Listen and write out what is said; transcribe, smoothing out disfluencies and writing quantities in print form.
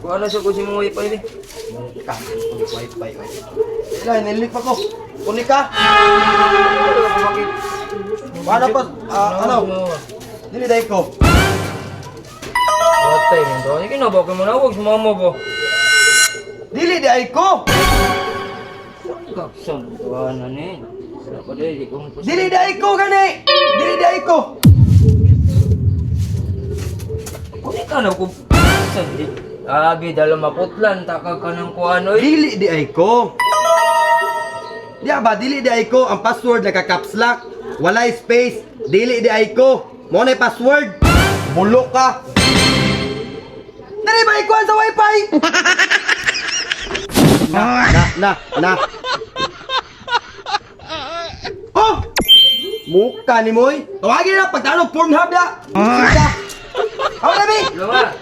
Kuha na siya kung si mga wifi ni. Ka, wifi. Wala, nilik pa ko. Kunik ka. Paano pa, ano? Dili dahil ko. Patay rin to. Hindi kinabak mo na. Huwag sumama ba? Dili dahil ko. Kaksan. Kuha na ni. Wala pa dahil. Dili dahil ko gani. Dili dahil ko. Kung ka na kung... Sandi. Abi, dala maputlan. Takag ka ng kung ano eh. Dili dahil ko. Di ba, dili dahil ko. Ang password naka-caps lock. Walay space. Dili dahil ko. Mo na yung password. Bulok ka. Dali ba ikuan sa wifi? Na. Oh! Mukha ni Moy. Tawagin na pagtanong Pornhub na. Sika. Ako na, Bi. Lawa.